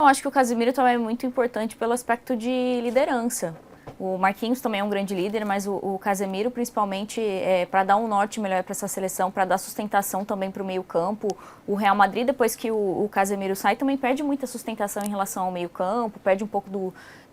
Eu acho que o Casemiro também é muito importante pelo aspecto de liderança. O Marquinhos também é um grande líder, mas o Casemiro, principalmente, para dar um norte melhor para essa seleção, para dar sustentação também para o meio-campo. O Real Madrid, depois que o Casemiro sai, também perde muita sustentação em relação ao meio-campo, perde um pouco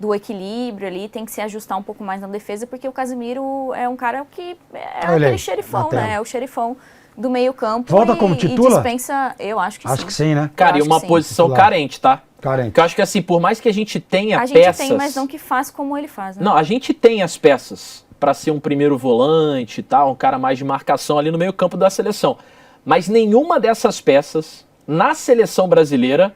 do equilíbrio ali, tem que se ajustar um pouco mais na defesa, porque o Casemiro é um cara que é aquele xerifão, né? É o xerifão do meio-campo. Volta como titular? E dispensa, eu acho que sim. Acho que sim, né? Cara, e uma posição carente, tá? Carente. Porque eu acho que assim, por mais que a gente tenha peças... A gente tem, mas não que faz como ele faz, né? Não, a gente tem as peças para ser um primeiro volante e tal, um cara mais de marcação ali no meio campo da seleção. Mas nenhuma dessas peças, na seleção brasileira,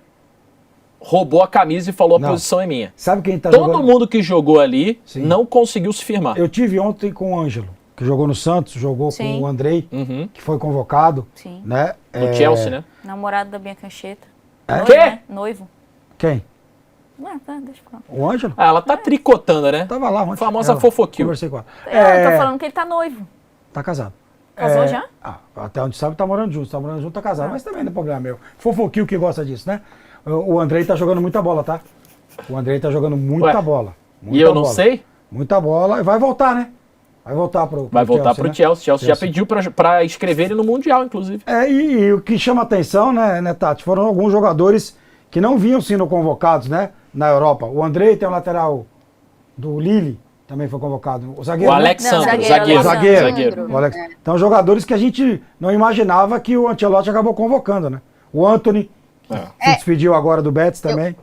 roubou a camisa e falou a posição é minha. Sabe quem tá Todo mundo que jogou ali não conseguiu se firmar. Eu tive ontem com o Ângelo, que jogou no Santos, jogou com o Andrei, que foi convocado. Sim. Né? Do Chelsea, né? Namorado da Bianca Ancheta. Quê? Né? Noivo. Quem? Deixa eu falar. O Ângelo? Ah, ela tá tricotando, né? Tava lá ontem. Famosa fofoquil. Conversei com ela. Eu tô falando que ele tá noivo. Tá casado. Casou já? Até onde sabe, tá morando junto. Tá morando junto, tá casado. Mas também não é problema meu. Fofoquil que gosta disso, né? O Andrei tá jogando muita bola, tá? O Andrei tá jogando muita bola. Muita e eu não sei? Muita bola. E vai voltar, né? Vai voltar pro Chelsea. Chelsea já pediu pra inscrever ele no Mundial, inclusive. E o que chama atenção, né, Tati? Foram alguns jogadores que não vinham sendo convocados, né? Na Europa. O Andrei tem o lateral do Lille, também foi convocado. O zagueiro. O Alexandre, né? zagueiro. Então, jogadores que a gente não imaginava que o Ancelotti acabou convocando, né? O Anthony, se despediu agora do Betis também.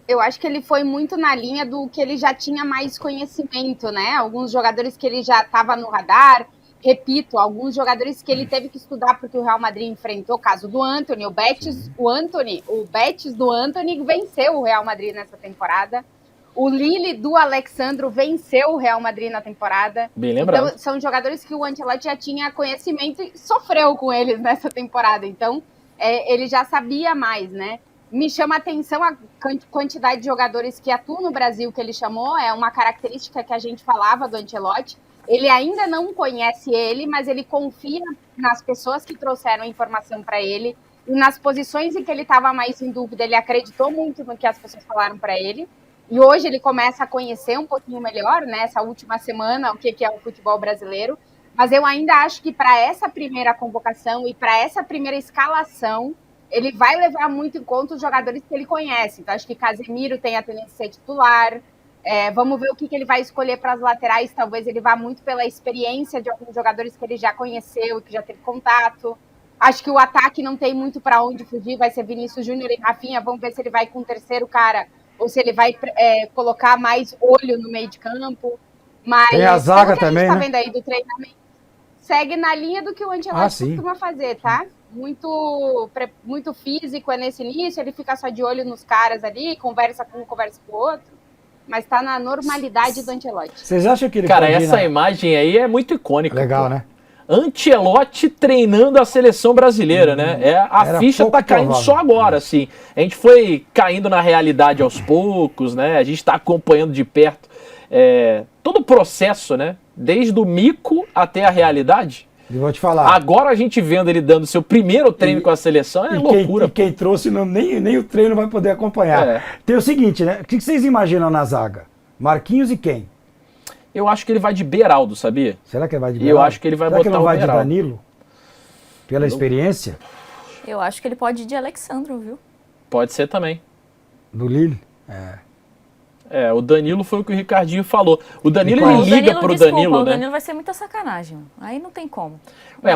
Eu acho que ele foi muito na linha do que ele já tinha mais conhecimento, né? Alguns jogadores que ele já estava no radar. Repito, alguns jogadores que ele teve que estudar porque o Real Madrid enfrentou, o caso do Anthony, o Betis do Anthony venceu o Real Madrid nessa temporada. O Lille do Alexandro venceu o Real Madrid na temporada. Bem lembrado. Então, são jogadores que o Ancelotti já tinha conhecimento e sofreu com eles nessa temporada. Então, ele já sabia mais, né? Me chama a atenção a quantidade de jogadores que atuam no Brasil que ele chamou. É uma característica que a gente falava do Ancelotti. Ele ainda não conhece ele, mas ele confia nas pessoas que trouxeram a informação para ele. E nas posições em que ele estava mais em dúvida, ele acreditou muito no que as pessoas falaram para ele. E hoje ele começa a conhecer um pouquinho melhor, né, essa última semana, o que é o futebol brasileiro. Mas eu ainda acho que para essa primeira convocação e para essa primeira escalação, ele vai levar muito em conta os jogadores que ele conhece. Então, acho que Casemiro tem a tendência de ser titular. Vamos ver o que ele vai escolher para as laterais. Talvez ele vá muito pela experiência de alguns jogadores que ele já conheceu e que já teve contato. Acho que o ataque não tem muito para onde fugir. Vai ser Vinícius Júnior e Rafinha. Vamos ver se ele vai com o terceiro cara ou se ele vai colocar mais olho no meio de campo. Mas tem a zaga também, tá né? vendo aí do treinamento, segue na linha do que o Ancelotti costuma fazer, tá? Muito físico nesse início, ele fica só de olho nos caras ali, conversa com um, conversa com o outro, mas tá na normalidade do Ancelotti. Vocês acham que ele Cara, essa imagem aí é muito icônica. Legal, né? Ancelotti treinando a seleção brasileira, né? A ficha tá caindo só agora, assim. A gente foi caindo na realidade aos poucos, né? A gente tá acompanhando de perto todo o processo, né? Desde o mico até a realidade. E vou te falar. Agora a gente vendo ele dando seu primeiro treino com a seleção é loucura. Quem trouxe nem o treino vai poder acompanhar. Tem o seguinte, né? O que vocês imaginam na zaga? Marquinhos e quem? Eu acho que ele vai de Beraldo, sabia? Será que ele vai de Beraldo? Eu acho que ele vai botar o Beraldo. Será que ele vai de Danilo? Pela experiência? Eu acho que ele pode ir de Alexandro, viu? Pode ser também. Do Lille? O Danilo foi o que o Ricardinho falou. O Danilo, ele liga pro Danilo, né? O Danilo vai ser muita sacanagem. Aí não tem como.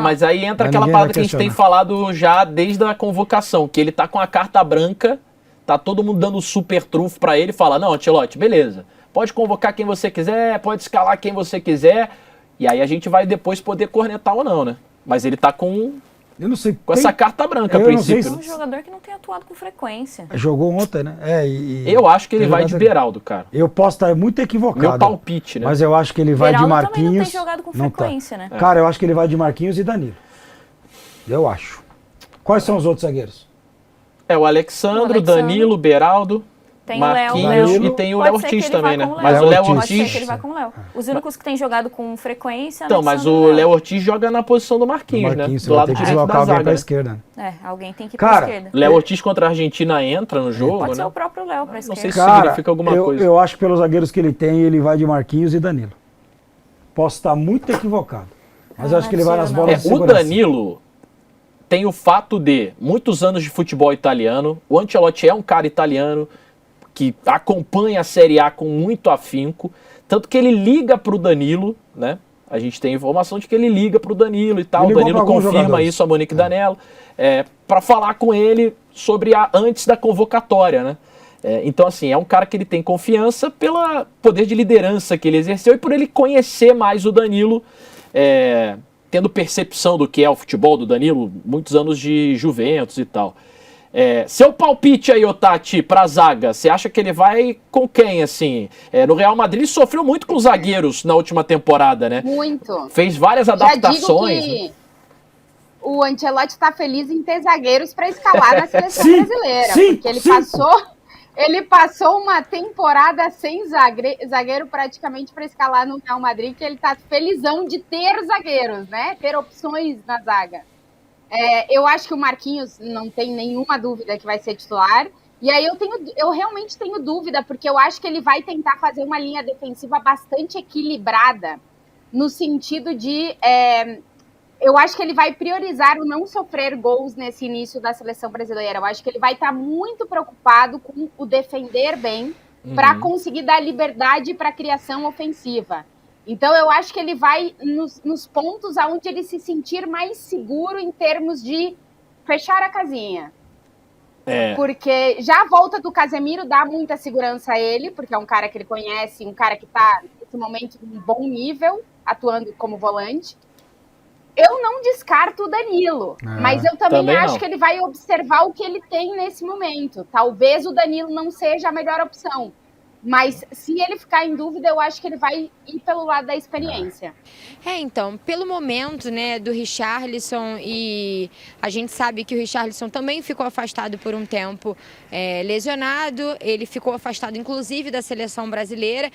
Mas aí entra aquela parada que a gente tem falado já desde a convocação, que ele tá com a carta branca, tá todo mundo dando super trunfo pra ele, fala, não, Ancelotti, beleza, pode convocar quem você quiser, pode escalar quem você quiser, e aí a gente vai depois poder cornetar ou não, né? Mas ele tá com... Eu não sei. Com essa carta branca, a princípio. É um jogador que não tem atuado com frequência. Jogou ontem, né? Eu acho que ele vai de Beraldo, cara. Eu posso estar muito equivocado. Meu palpite, né? Mas eu acho que ele vai de Marquinhos. Também não tem jogado com frequência, né? Cara, eu acho que ele vai de Marquinhos e Danilo. Eu acho. Quais são os outros zagueiros? O Alexandro, Danilo, Beraldo. Tem Marquinhos o Léo. e tem o Léo Pode ser que Ortiz ele vá também, né? com o Léo. Mas o Léo Pode ser Ortiz... que ele vá com o Léo. Os únicos que têm jogado com frequência... Então, mas o Léo Ortiz joga na posição do Marquinhos, né? Do lado tem que direito da deslocar alguém zaga. pra Né? esquerda. Alguém tem que ir Cara, pra esquerda. Léo Ortiz contra a Argentina entra no jogo, Pode né? ser o próprio Léo pra Não esquerda. sei se Cara, significa alguma coisa. eu acho que pelos zagueiros que ele tem, ele vai de Marquinhos e Danilo. Posso estar muito equivocado, mas eu acho que ele vai nas bolas de O segurança. Danilo tem o fato de muitos anos de futebol italiano. O Ancelotti é um cara italiano que acompanha a Série A com muito afinco, tanto que ele liga pro Danilo, né? A gente tem informação de que ele liga pro Danilo e tal. O Danilo confirma isso, a Monique Danello, para falar com ele sobre antes da convocatória, né? Então, assim, é um cara que ele tem confiança pelo poder de liderança que ele exerceu e por ele conhecer mais o Danilo, tendo percepção do que é o futebol do Danilo, muitos anos de Juventus e tal. Seu palpite aí, Otati, pra zaga, você acha que ele vai com quem, assim? No Real Madrid ele sofreu muito com os zagueiros na última temporada, né? Muito. Fez várias adaptações. Já digo que né? o Ancelotti tá feliz em ter zagueiros para escalar na seleção brasileira. Porque ele passou uma temporada sem zagueiro praticamente para escalar no Real Madrid, que ele tá felizão de ter zagueiros, né? Ter opções na zaga. Eu acho que o Marquinhos não tem nenhuma dúvida que vai ser titular. E aí eu realmente tenho dúvida, porque eu acho que ele vai tentar fazer uma linha defensiva bastante equilibrada, no sentido de... eu acho que ele vai priorizar o não sofrer gols nesse início da seleção brasileira. Eu acho que ele vai estar muito preocupado com o defender bem, para conseguir dar liberdade para a criação ofensiva. Então, eu acho que ele vai nos pontos onde ele se sentir mais seguro em termos de fechar a casinha. Porque já a volta do Casemiro dá muita segurança a ele, porque é um cara que ele conhece, um cara que está, nesse momento, em um bom nível, atuando como volante. Eu não descarto o Danilo, mas eu também acho que ele vai observar o que ele tem nesse momento. Talvez o Danilo não seja a melhor opção. Mas se ele ficar em dúvida, eu acho que ele vai ir pelo lado da experiência. Então, pelo momento, né, do Richarlison, e a gente sabe que o Richarlison também ficou afastado por um tempo lesionado, ele ficou afastado inclusive da seleção brasileira.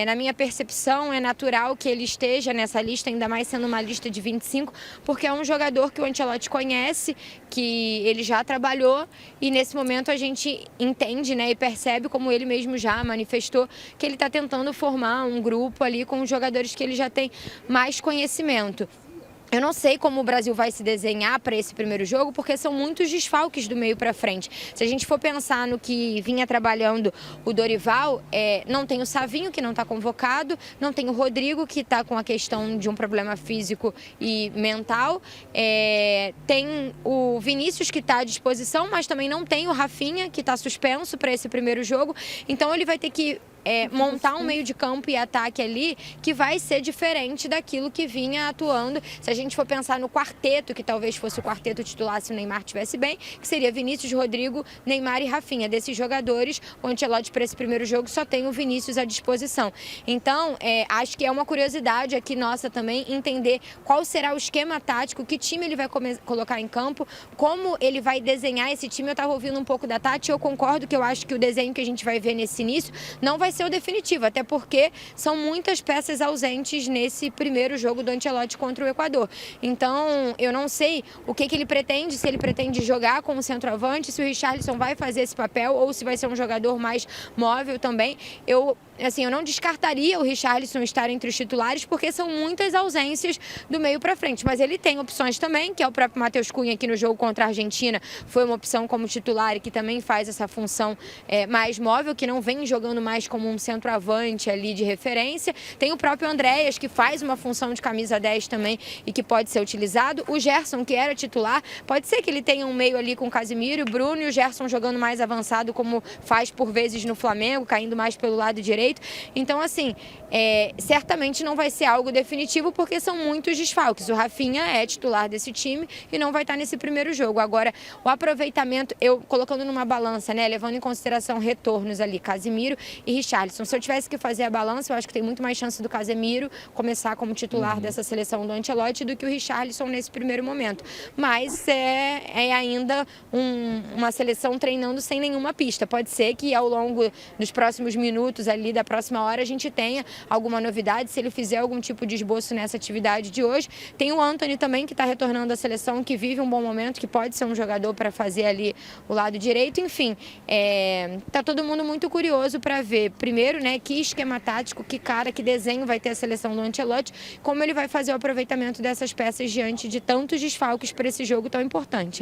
Na minha percepção, é natural que ele esteja nessa lista, ainda mais sendo uma lista de 25, porque é um jogador que o Ancelotti conhece, que ele já trabalhou, e nesse momento a gente entende, né, e percebe, como ele mesmo já manifestou, que ele está tentando formar um grupo ali com os jogadores que ele já tem mais conhecimento. Eu não sei como o Brasil vai se desenhar para esse primeiro jogo, porque são muitos desfalques do meio para frente. Se a gente for pensar no que vinha trabalhando o Dorival, não tem o Savinho, que não está convocado, não tem o Rodrigo, que está com a questão de um problema físico e mental, tem o Vinícius, que está à disposição, mas também não tem o Rafinha, que está suspenso para esse primeiro jogo. Então ele vai ter que montar um meio de campo e ataque ali que vai ser diferente daquilo que vinha atuando. Se a gente for pensar no quarteto, que talvez fosse o quarteto titular se o Neymar estivesse bem, que seria Vinícius, Rodrigo, Neymar e Rafinha. Desses jogadores, o Ancelotti para esse primeiro jogo só tem o Vinícius à disposição. Então, acho que é uma curiosidade aqui nossa também entender qual será o esquema tático, que time ele vai colocar em campo, como ele vai desenhar esse time. Eu estava ouvindo um pouco da Tati, eu concordo que eu acho que o desenho que a gente vai ver nesse início não vai ser o definitivo, até porque são muitas peças ausentes nesse primeiro jogo do Ancelotti contra o Equador. Então, eu não sei o que ele pretende, se ele pretende jogar como centroavante, se o Richarlison vai fazer esse papel ou se vai ser um jogador mais móvel também. Eu não descartaria o Richarlison estar entre os titulares, porque são muitas ausências do meio para frente, mas ele tem opções também, que é o próprio Matheus Cunha aqui no jogo contra a Argentina, foi uma opção como titular e que também faz essa função mais móvel, que não vem jogando mais como um centroavante ali de referência. Tem o próprio Andréas, que faz uma função de camisa 10 também e que pode ser utilizado. O Gerson, que era titular, pode ser que ele tenha um meio ali com o Casemiro, o Bruno e o Gerson jogando mais avançado, como faz por vezes no Flamengo, caindo mais pelo lado direito. Então, assim, certamente não vai ser algo definitivo, porque são muitos desfalques. O Rafinha é titular desse time e não vai estar nesse primeiro jogo. Agora, o aproveitamento, eu colocando numa balança, né, levando em consideração retornos ali, Casemiro e Richarlison. Se eu tivesse que fazer a balança, eu acho que tem muito mais chance do Casemiro começar como titular dessa seleção do Ancelotti do que o Richarlison nesse primeiro momento. Mas é ainda uma seleção treinando sem nenhuma pista. Pode ser que ao longo dos próximos minutos ali, da próxima hora, a gente tenha alguma novidade, se ele fizer algum tipo de esboço nessa atividade de hoje. Tem o Antony também, que está retornando à seleção, que vive um bom momento, que pode ser um jogador para fazer ali o lado direito. Enfim, tá todo mundo muito curioso para ver, primeiro, né, que esquema tático, que cara, que desenho vai ter a seleção do Ancelotti, como ele vai fazer o aproveitamento dessas peças diante de tantos desfalques para esse jogo tão importante.